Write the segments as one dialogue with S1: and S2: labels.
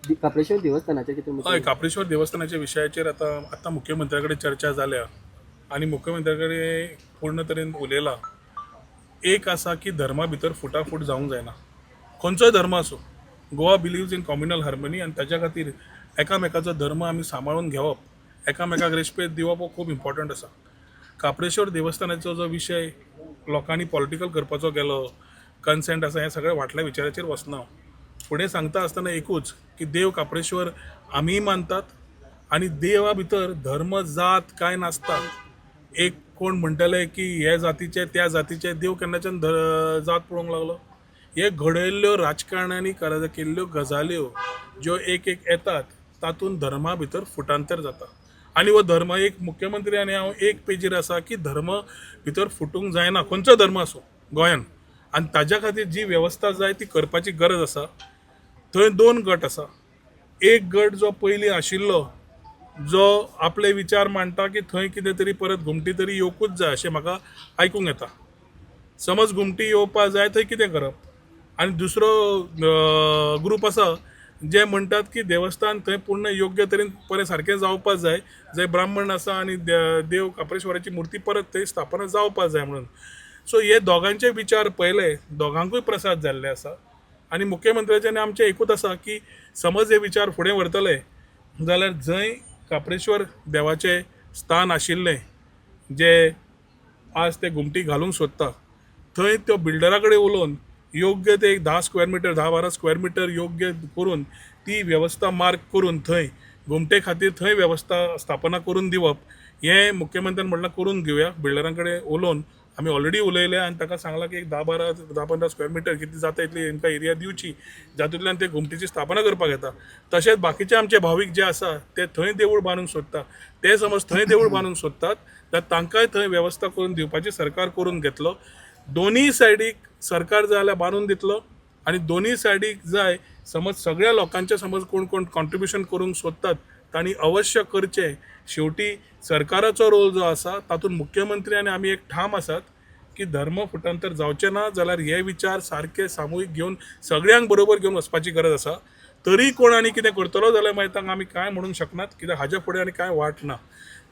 S1: काप्रेश्वर देवस्थानाचे कितें
S2: हय काप्रेश्वर देवस्थानाच्या विशयाचेर आतां मुख्यमंत्र्या कडेन चर्चा जाल्या आनी मुख्यमंत्र्या कडेन पूर्ण तरेन उलयला. एक आसा की धर्मा भितर फुटाफूट जावंक जायना. खंयचोय धर्म आसूं. गोवा बिलिव्स इन कम्युनल हार्मनी आनी ताच्या खातीर एकामेकाचो धर्म आमी सांबाळून घेवप, एकामेकाक रेस्पेद दिवप हो खूब इम्पॉर्टंट आसा. काप्रेश्वर देवस्थानाचो जो विशय लोकांनी पॉलिटिकल करपाचो गेलो, कन्सेंट आसा, हें सगळें फाटल्या विचाराचेर वचना. फुडें सांगता आसतना एकूच की देव काप्रेश्वर आमीय मानतात आनी देवा भितर धर्म जात कांय नासता. एक कोण म्हणटले की हे जातीचे त्या जातीचे, देव केन्नाच्यान जात पळोवंक लागलो. हे घडयल्ल्यो राजकारण्यांनी केल्ल्यो गजाल्यो ज्यो एक एक येतात तातूंत धर्मा भितर फुटांतर जाता. आनी हो धर्म एक मुख्यमंत्री आनी हांव एक पेजीर आसा की धर्म भितर फुटूंक जायना, खंयचो धर्म आसूं गोंयान. आनी ताज्या खातीर जी वेवस्था जाय ती करपाची गरज आसा. थंय दोन गट आसा. एक गट जो पयलीं आशिल्लो, जो आपले विचार मांडटा की थंय कितें तरी परत घुमटी तरी येवकूच जाय अशें म्हाका आयकूंक येता. समज घुमटी येवपा जाय थंय कितें करप. आनी दुसरो ग्रूप आसा जे म्हणटात की देवस्थान थंय पूर्ण योग्य तरेन बरें सारकें जावपाक जाय, जंय ब्राह्मण आसा आनी देव काप्रेश्वराची मुर्ती परत थंय स्थापना जावपाक जाय म्हणून. सो हे दोगांचे विचार पयले, दोगांकूय प्रसाद जाल्ले आसा. आनी मुख्यमंत्र्याचें आनी आमचें एकूच आसा की समज हे विचार फुडें व्हरतले जाल्यार जंय काप्रेश्वर देवाचें स्थान आशिल्लें, जे आज ते घुमटी घालूंक सोदता, थंय त्यो बिल्डरा कडेन उलोवन योग्य ते एक 10-12 स्क्वेअर मिटर योग्य करून ती वेवस्था मार्क करून थंय घुमटे खातीर थंय वेवस्था स्थापना करून दिवप. हें मुख्यमंत्र्यान म्हणलां करून घेवया. बिल्डरां कडेन उलोवन आमी ऑलरेडी उलयले आनी ताका सांगलां की एक 10-15 स्क्वेअर मिटर कितें जाता इतली तांकां एरिया दिवची, जातूंतल्यान ते घुमटीची स्थापना करपाक येता. तशेंच बाकीचे आमचे भावीक जे आसा ते थंय देवूळ बांदूंक सोदता, ते समज थंय देवूळ बांदूंक सोदतात जाल्यार तांकांय थंय वेवस्था करून दिवपाची सरकार करून घेतलो. दोनूय सायडीक सरकार जाय जाल्यार बांदून दितलो आनी दोनूय सायडीक जाय समज सगळ्या लोकांचे समज कोण कोण कॉन्ट्रिब्युशन करूंक सोदतात तांणी अवश्य करचें. शेवटी सरकाराचो रोल जो आसा तातूंत मुख्यमंत्री आनी आमी एक ठाम आसात की धर्म फुटांतर जावचें ना, जाल्यार हे विचार सारके सामुहीक घेवन सगळ्यांक बरोबर घेवन वचपाची गरज आसा. तरी कोण आनी कितें करतलो जाल्यार मागीर तांकां आमी कांय म्हणूंक शकनात, कित्याक हाजे फुडें आनी कांय वाट ना.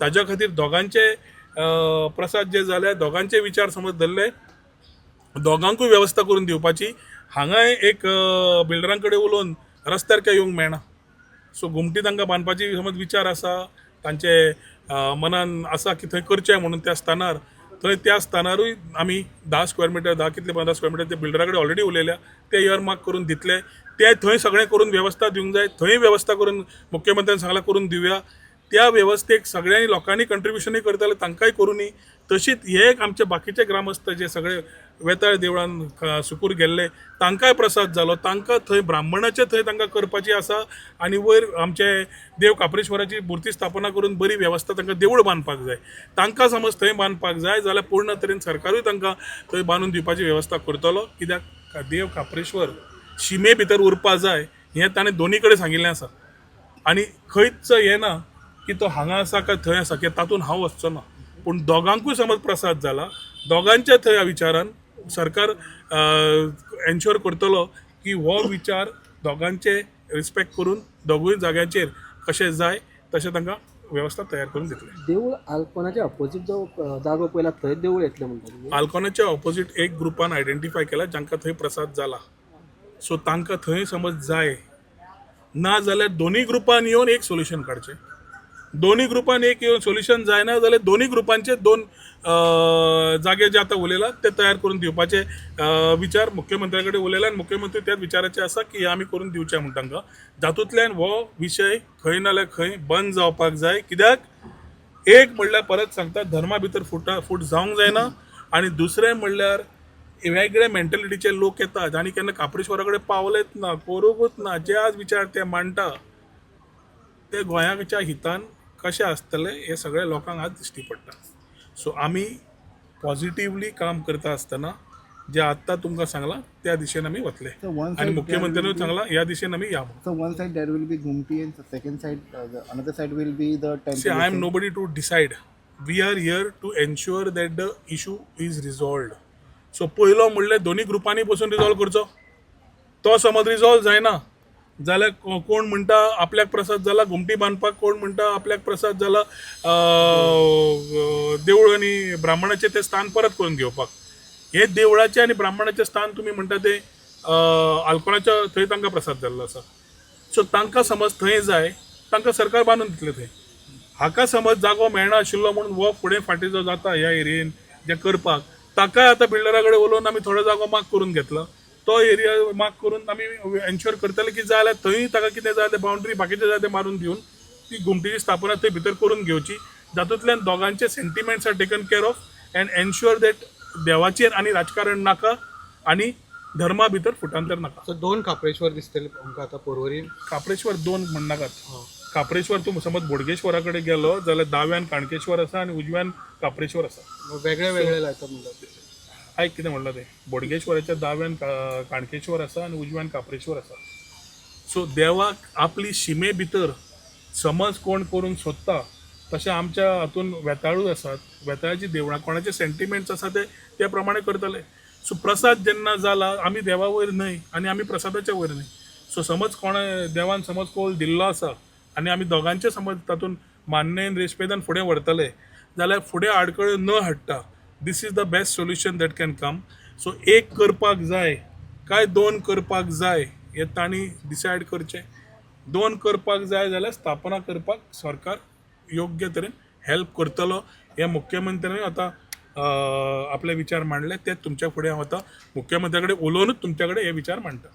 S2: ताज्या खातीर दोगांचे प्रसाद जे जाले, दोगांचे विचार समज धरले, दोगांकूय वेवस्था करून दिवपाची. हांगाय एक बिल्डरां कडेन उलोवन रस्त्यार काय येवंक मेळना. सो घुमटी तांकां बांदपाची समज विचार आसा, तांचे मनान आसा की थंय करचें म्हणून त्या स्थानार, थंय त्या स्थानारूय आमी 10 स्क्वेअर मिटर 10-15 स्क्वेअर मिटर ते बिल्डरा कडेन ऑलरेडी उलयल्या, ते इयरमार्क करून दितले. ते थंय सगळें करून वेवस्था दिवंक जाय. थंय वेवस्था करून मुख्यमंत्र्यान सांगलां करून दिवया. त्या वेवस्थेक सगळ्यांनी लोकांनी कंट्रिब्युशनूय करताले तांकांय करूनी. तशीच हे एक आमचे बाकीचे ग्रामस्थ जे सगळे वेताळ देवळान सुकूर गेल्ले तांकांय प्रसाद जालो. तांकां थंय ब्राह्मणाचे थंय तांकां करपाची आसा आनी वयर आमचे देव काप्रेश्वराची मुर्ती स्थापना करून बरी वेवस्था तांकां देवूळ बांदपाक जाय. तांकां समज थंय बांदपाक जाय जाल्यार पूर्ण तरेन सरकारूय तांकां थंय बांदून दिवपाची वेवस्था करतलो. कित्याक देव काप्रेश्वर शिमे भितर उरपा जाय हें ताणें दोनी कडेन सांगिल्लें आसा. आनी खंयच हें ना की तो हांगा आसा काय थंय आसा, की तातूंत हांव वचचो ना. पूण दोगांकूय समज प्रसाद जाला, दोगांच्या थंय विचारान सरकार एन्श्योर करतलो की हो विचार दोगांचे रिस्पेक्ट करून दोगूय जाग्यांचेर कशें जाय तशें तांकां वेवस्था तयार करून दितले.
S1: देवूळ आल्कोनाच्या ऑपोजीट जो जागो पयला थंय देवूळ येतलें म्हणटा.
S2: आल्कोनाच्या ऑपोजीट एक ग्रुपान आयडेंटिफाय केला जांकां थंय प्रसाद जाला. सो तांकां थंय समज जाय ना जाल्यार दोनूय ग्रुपान येवन एक सोल्युशन काडचें. दोन्ही ग्रुपान एक येवन सोल्युशन जायना जाल्यार दोन्ही ग्रुपांचे दोन जागे जे आतां उलयला ते तयार करून दिवपाचे विचार मुख्यमंत्र्या कडेन उलयला आनी मुख्यमंत्री त्याच विचाराचे आसा की आमी करून दिवचे म्हण तांकां. जातूंतल्यान हो विशय खंय ना जाल्यार खंय बंद जावपाक जाय. कित्याक एक म्हणल्यार परत सांगता धर्मा भितर फूट जावंक जायना आनी दुसरें म्हणल्यार वेगळे मेंटेलिटीचे लोक येतात आनी केन्ना काप्रेश्वरा कडेन पावलेच ना, करूंकूच ना. जे आज विचार ते मांडटा ते गोंयाच्या हितान कशें आसतलें हे सगळ्या लोकांक आज दिश्टी पडटा. सो आमी पॉझिटिव्हली काम करता आसतना जे आत्तां तुमकां सांगलां त्या दिशेन आमी वतले आनी मुख्यमंत्र्यानूय सांगलां ह्या दिशेन आमी या.
S3: So one side there will be Gumti and the second side, the another side will be the temple.
S2: See, I am nobody to decide. We are here to ensure that the issue is resolved. So पयलो म्हणल्यार दोन्ही ग्रुपांनी बसून resolve करचो. तो समज resolve जायना जाल्यार कोण म्हणटा आपल्याक प्रसाद जाला घुमटी बांदपाक, कोण म्हणटा आपल्याक प्रसाद जाला देवूळ आनी ब्राह्मणाचें तें स्थान परत करून घेवपाक. हे देवळाचें आनी ब्राह्मणाचें स्थान तुमी म्हणटा तें आल्कोलाच्या थंय तांकां प्रसाद जाल्लो आसा. सो तांकां समज थंय जाय तांकां सरकार बांदून दितलें थंय. हाका समज जागो मेळना आशिल्लो म्हणून वो फुडें फाटीं जो जाता ह्या एरियेन जें करपाक, ताकाय आतां बिल्डरा कडेन उलोवन आमी थोडो जागो माग करून घेतलो. तो एरिया माग करून आमी एन्श्योर करतले की जाय जाल्यार थंय ताका कितें जाय तें बाउंड्री बाकीचें जाय तें मारून दिवन ती घुमटीची स्थापना थंय भितर करून घेवची, जातूंतल्यान दोगांचे sentiments are taken care of and ensure that देवाचेर आनी राजकारण नाका आनी धर्मा भितर फुटांतर नाका.
S1: सो 2 काप्रेश्वर दिसतले आमकां आतां पर्वरीन.
S2: काप्रेश्वर 2 म्हणनाकात. काप्रेश्वर तूं समज बोडगेश्वरा कडेन गेलो जाल्यार दाव्यान काणकेश्वर आसा आनी उजव्यान काप्रेश्वर आसा.
S1: वेगळे वेगळे लायता म्हणटात.
S2: आयक कितें म्हणलां तें, बोडगेश्वराच्या दाव्यान काणकेश्वर आसा आनी उजव्यान काप्रेश्वर आसा. सो देवाक आपली शिमे भितर समज कोण करूंक सोदता तशें आमच्या हातून वेताळूय आसात. वेताळाची देवळां कोणाचे सेंटिमेंट्स आसा ते प्रमाणे करतले. सो प्रसाद जेन्ना जाला आमी देवा वयर न्हय आनी आमी प्रसादाच्या वयर न्हय. सो समज देवान समज कौल दिल्लो आसा आनी आमी दोगांचे समज तातूंत मान्येन रेस्पेदान फुडें व्हरतले जाल्यार फुडें आडखळ्यो न हाडटा this is the best solution that can come. So एक करपाक जाय काय 2 करपाक जाय हें तांणी डिसायड करचें. 2 करपाक जाय जाल्यार स्थापना करपाक सरकार योग्य तरेन हेल्प करतलो. हे मुख्यमंत्र्यान आतां आपले विचार मांडले ते तुमच्या फुडें हांव आतां मुख्यमंत्र्या कडेन उलोवनूच तुमच्या कडेन हे विचार मांडटा.